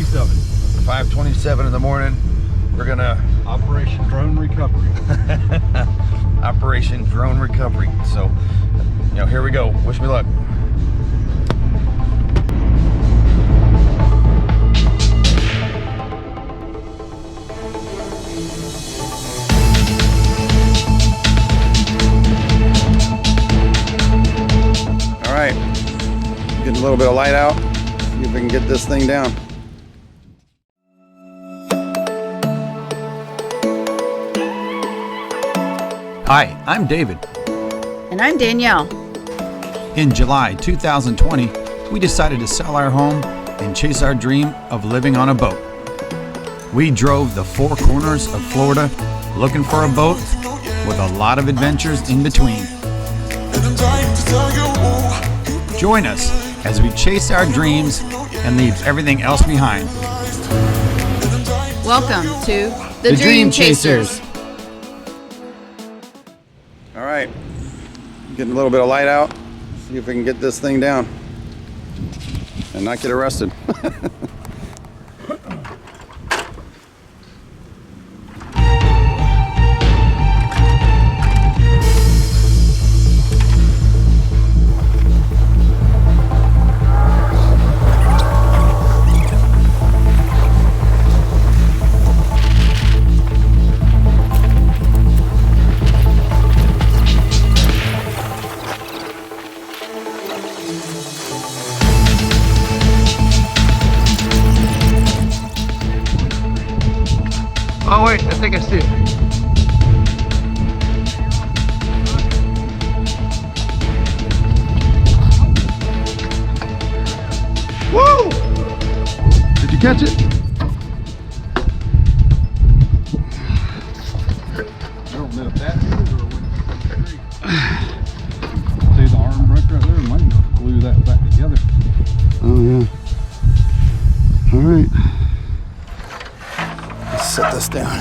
5:27. 5:27 in the morning. We're gonna Operation Drone Recovery. Operation Drone Recovery. So, here we go. Wish me luck. All right, getting a little bit of light out. See if we can get this thing down. Hi, I'm David. And I'm Danielle. In July 2020, we decided to sell our home and chase our dream of living on a boat. We drove the four corners of Florida looking for a boat with a lot of adventures in between. Join us as we chase our dreams and leave everything else behind. Welcome to the Dream Chasers. All right, getting a little bit of light out. See if we can get this thing down and not get arrested. Oh wait, I think I see it. Woo! Did you catch it? I don't know if that is or what. See the arm break right there? Might just glue that back together. Oh yeah. All right. Let's set this down.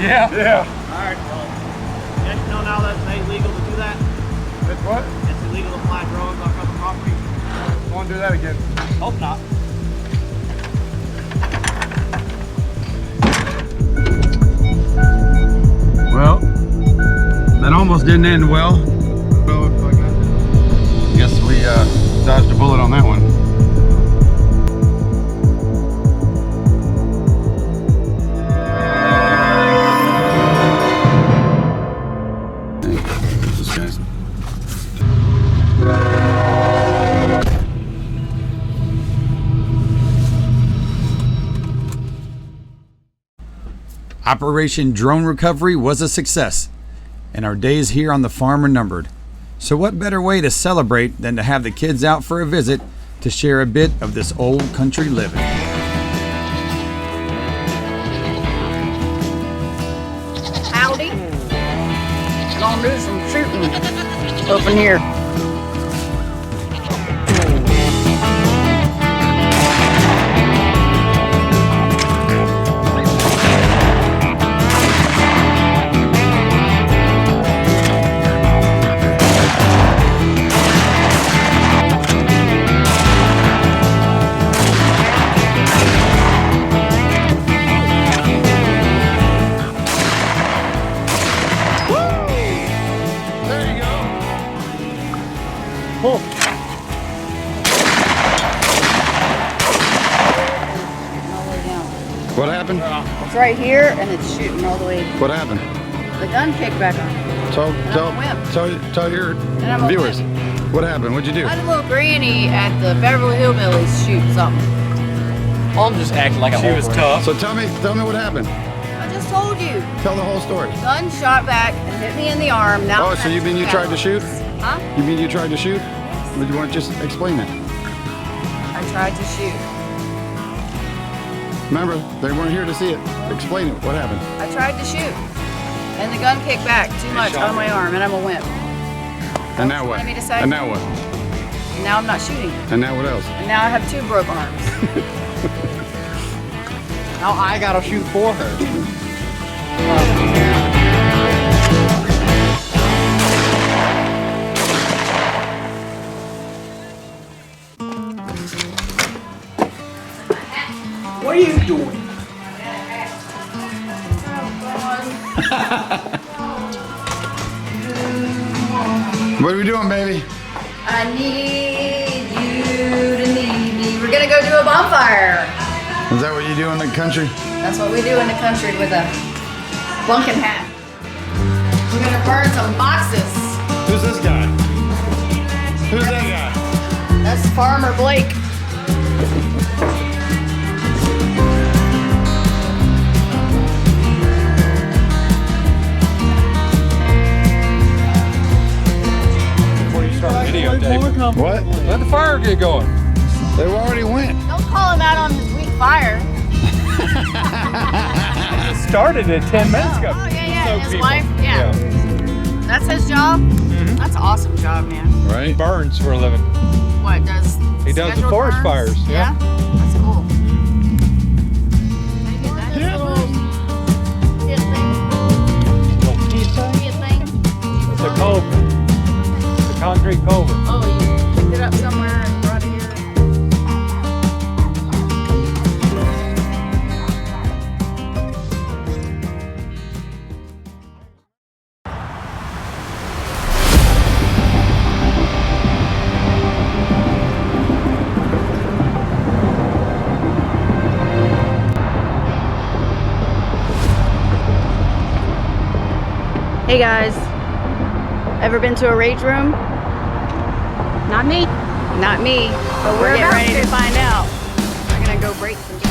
Yeah. Yeah. Alright, well, yes, you know now that it's illegal to do that? It's what? It's illegal to fly drones on other property? Won't do that again. Hope not. Well, that almost didn't end well. Guess we dodged a bullet on that one. Operation Drone Recovery was a success, and our days here on the farm are numbered. So what better way to celebrate than to have the kids out for a visit to share a bit of this old country living. Howdy. Gonna do some shooting up in here. What happened? It's right here and it's shooting all the way. What happened? The gun kicked back on. Tell your I'm a viewers. What happened? What'd you do? I had a little granny at the Beverly Hillbillies shoot something. Mom just acted like she was tough. So tell me what happened. I just told you. Tell the whole story. Gun shot back and hit me in the arm. Now Oh, so you mean you tried to shoot? Huh? You mean you tried to shoot? Would you want to just explain that? I tried to shoot. Remember, they weren't here to see it. Explain it. What happened? I tried to shoot. And the gun kicked back too much on my arm and I'm a wimp. And now what? Want me to say? And now what? And now I'm not shooting. And now what else? And now I have two broke arms. Now I gotta shoot for her. What are you doing? What are we doing, baby? I need you to need me. We're gonna go do a bonfire. Is that what you do in the country? That's what we do in the country with a bunkin hat. We're gonna burn some boxes. Who's this guy? Who's that guy? That's Farmer Blake. What? Let the fire get going. They already went. Don't call him out on his weak fire. Started it 10 minutes ago. Oh, yeah. So His people- wife, yeah. That's his job? That's an awesome job, man. Right? Burns for a living. What, does He does the scheduled forest burns? fires, yeah. That's cool. It's a culvert. It's a concrete culvert. Oh, you picked it up somewhere and brought it here? Hey guys, ever been to a rage room? Not me. Not me, but we're getting ready to find out. We're gonna go break some shit.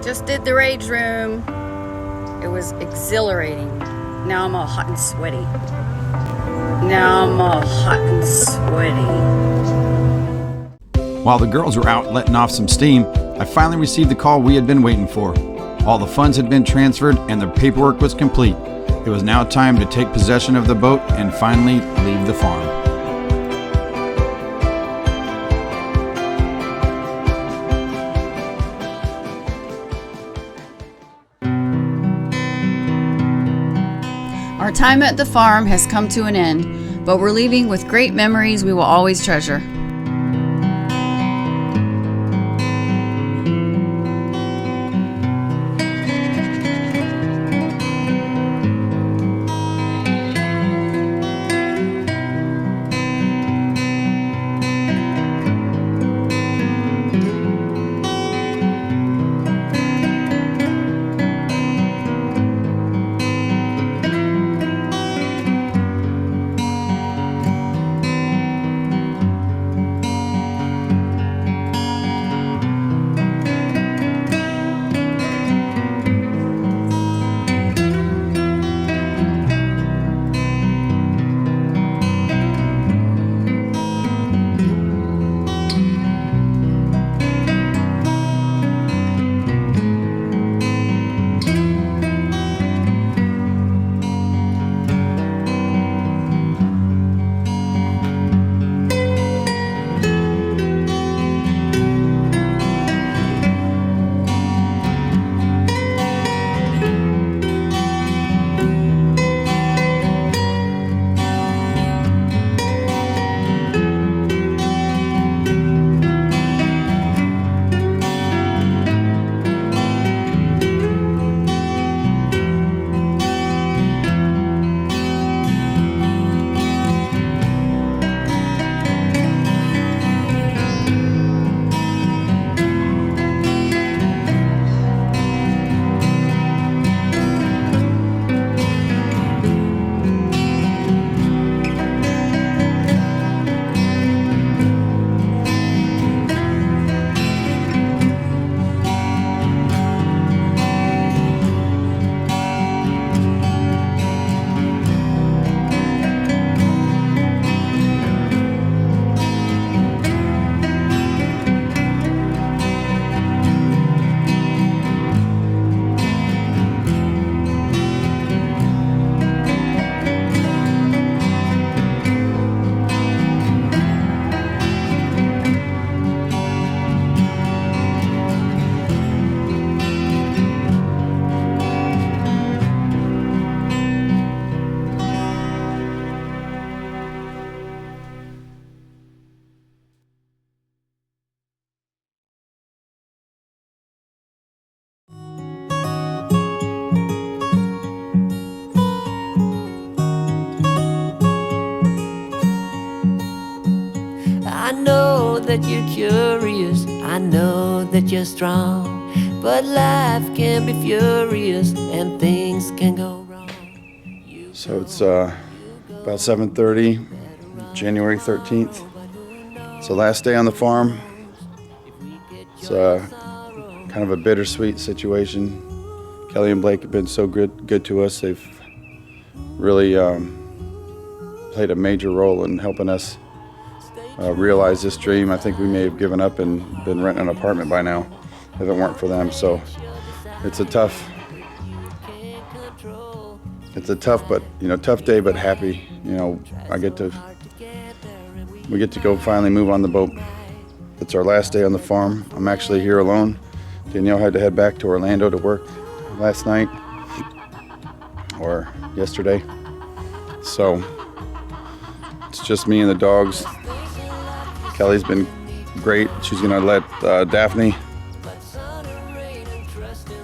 Just did the rage room. It was exhilarating. Now I'm all hot and sweaty. While the girls were out letting off some steam, I finally received the call we had been waiting for. All the funds had been transferred and the paperwork was complete. It was now time to take possession of the boat and finally leave the farm. Our time at the farm has come to an end, but we're leaving with great memories we will always treasure. I know that you're curious, I know that you're strong, but life can be furious and things can go wrong. So it's about 7:30, January 13th. It's the last day on the farm. It's kind of a bittersweet situation. Kelly and Blake have been so good to us. They've really played a major role in helping us realize this dream. I think we may have given up and been renting an apartment by now if it weren't for them. So it's a tough but tough day, but happy. We get to go finally move on the boat. It's our last day on the farm. I'm actually here alone. Danielle had to head back to Orlando to work last night or yesterday. So it's just me and the dogs. Kelly's been great. She's gonna let Daphne.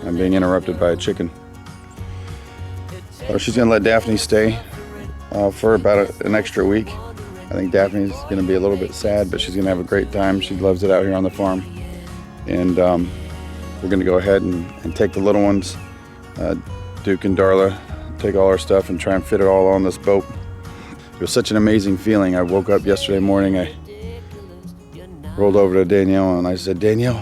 I'm being interrupted by a chicken. She's gonna let Daphne stay for about an extra week. I think Daphne's gonna be a little bit sad, but she's gonna have a great time. She loves it out here on the farm. And we're gonna go ahead and take the little ones, Duke and Darla, take all our stuff and try and fit it all on this boat. It was such an amazing feeling. I woke up yesterday morning, I rolled over to Danielle and I said, Danielle,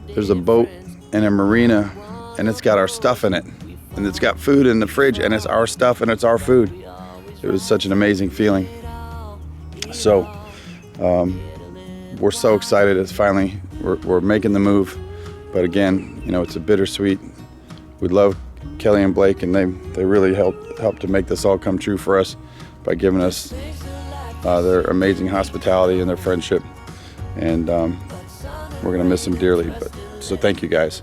there's a boat in a marina and it's got our stuff in it. And it's got food in the fridge and it's our stuff and it's our food. It was such an amazing feeling. So we're so excited. It's finally, we're making the move. But again, it's a bittersweet. We love Kelly and Blake, and they really helped to make this all come true for us by giving us their amazing hospitality and their friendship. And we're gonna miss them dearly. So thank you guys.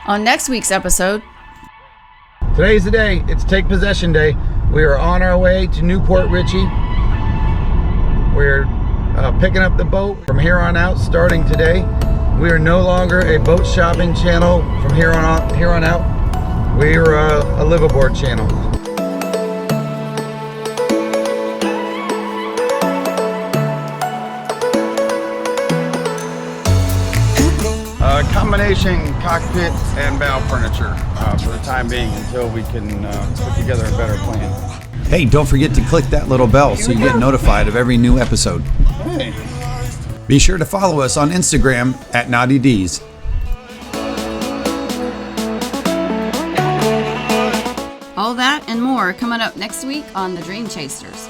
On next week's episode, Today's the day. It's Take Possession Day. We are on our way to Newport Richey. We're picking up the boat from here on out, starting today. We are no longer a boat shopping channel from here on out. We are a Liveaboard channel. Combination cockpit and bow furniture for the time being until we can put together a better plan. Hey, don't forget to click that little bell so you get notified of every new episode. Hey. Be sure to follow us on Instagram at Naughty D's. all that and more coming up next week on The Dream Chasers.